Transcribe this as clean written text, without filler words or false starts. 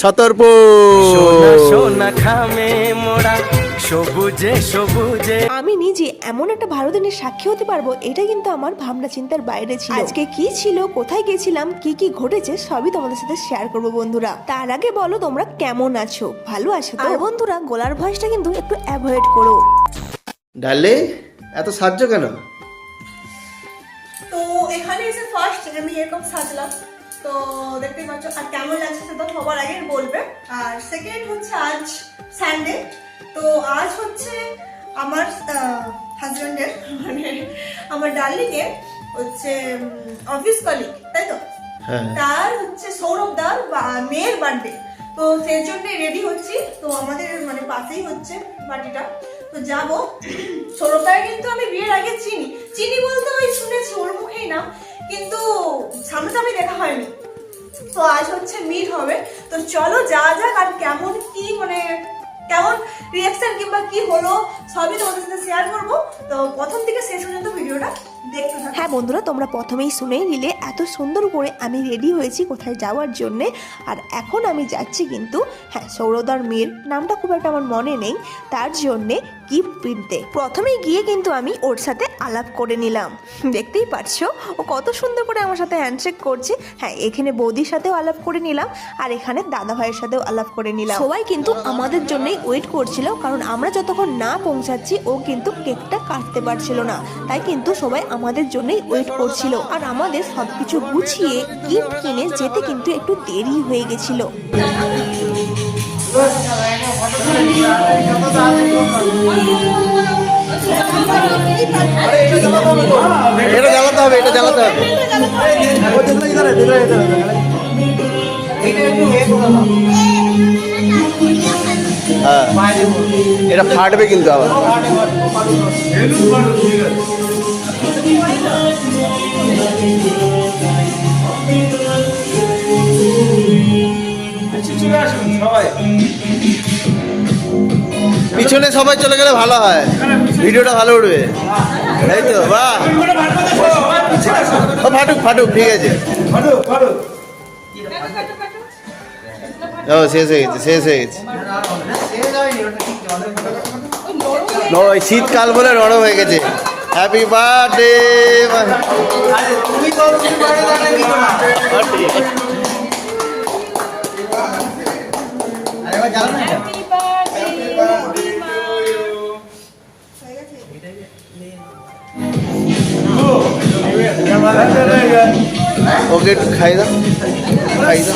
ছতরপুর। সোনা খামে মোড়া সবুজে সবুজে। আমি নিজে এমন একটা ভালো দিনের সাক্ষী হতে পারবো, এটা কিন্তু আমার ভাবনা চিন্তার বাইরে ছিল। আজকে কি ছিল, কোথায় গেছিলাম, কি কি ঘটেছে সবই তোমাদের সাথে শেয়ার করবো বন্ধুরা। তার আগে বলো তোমরা কেমন আছো, ভালো আছো তো? আর বন্ধুরা গলার ভয়েসটা কিন্তু একটু অ্যাভয়েড করো। ডালে এত সাহায্য কেন? তো এখানে এসে ফার্স্ট আমি এরকম সাজলাম, তো দেখতেই পাচ্ছ। আর কেমন লাগছে সেটা সবার আগে বলবে। আর সেকেন্ড হচ্ছে আজ সানডে, তো আজ হচ্ছে আমার হাজব্যান্ডের মানে আমার ডার্লিংয়ের হচ্ছে অফিস কলিগ, তাই তো? তার হচ্ছে সৌরভদার মেয়ের বার্থডে, তো সেই জন্য রেডি হচ্ছি। তো আমাদের মানে পাশেই হচ্ছে পার্টিটা, তো যাবো। সৌরভদাকে কিন্তু আমি বিয়ের আগে চিনি বলতে ওই শুনেছি ওর মুখেই না, কিন্তু সামনাসামনি দেখা হয়নি। তো আজ হচ্ছে মিট হবে, তো চলো যাওয়া যাক। আর কেমন কি মানে কেমন রিয়াকশন কিংবা কি হলো সবই তোমাদের সাথে শেয়ার করবো। তো প্রথম থেকে শেষ পর্যন্ত ভিডিওটা দেখতে থাকো। হ্যাঁ বন্ধুরা, তোমরা প্রথমেই শুনেই নিলে এত সুন্দর করে আমি রেডি হয়েছি কোথায় যাওয়ার জন্যে। আর এখন আমি যাচ্ছি কিন্তু সৌরদার মেয়ের নামটা খুব একটা আমার মনে নেই, তার জন্যে গিফট কিনতে। প্রথমেই গিয়ে কিন্তু আমি ওর সাথে আলাপ করে নিলাম, দেখতেই পারছো ও কত সুন্দর করে আমার সাথে হ্যান্ডশেক করছে। হ্যাঁ, এখানে বৌদির সাথেও আলাপ করে নিলাম, আর এখানে দাদা ভাইয়ের সাথেও আলাপ করে নিলাম। সবাই কিন্তু আমাদের জন্যই ওয়েট করছিল, কারণ আমরা যতক্ষণ না পৌঁছাচ্ছি ও কিন্তু কেকটা কাটতে পারছিল না, তাই কিন্তু সবাই আমাদের জন্যই ওয়েট করছিল। আর আমাদের সবকিছু গুছিয়ে গিফট কিনে যেতে কিন্তু একটু দেরি হয়ে গেছিল। এটা জ্বালাতে হবে, এটা জ্বালাতে হবে। হ্যাঁ, এটা ফাটবে কিন্তু আবার। পিছনে সবাই চলে গেলে ভালো হয়, ভিডিওটা ভালো উঠবে, তাই তো? বাহ, ফাটুক ফাটুক, ঠিক আছে। ও শেষ হয়ে গেছে, শেষ হয়ে গেছে। ওই শীতকাল বলে নরম হয়ে গেছে। Happy birthday. ওকে একটু খাই দাও, খাই দাও।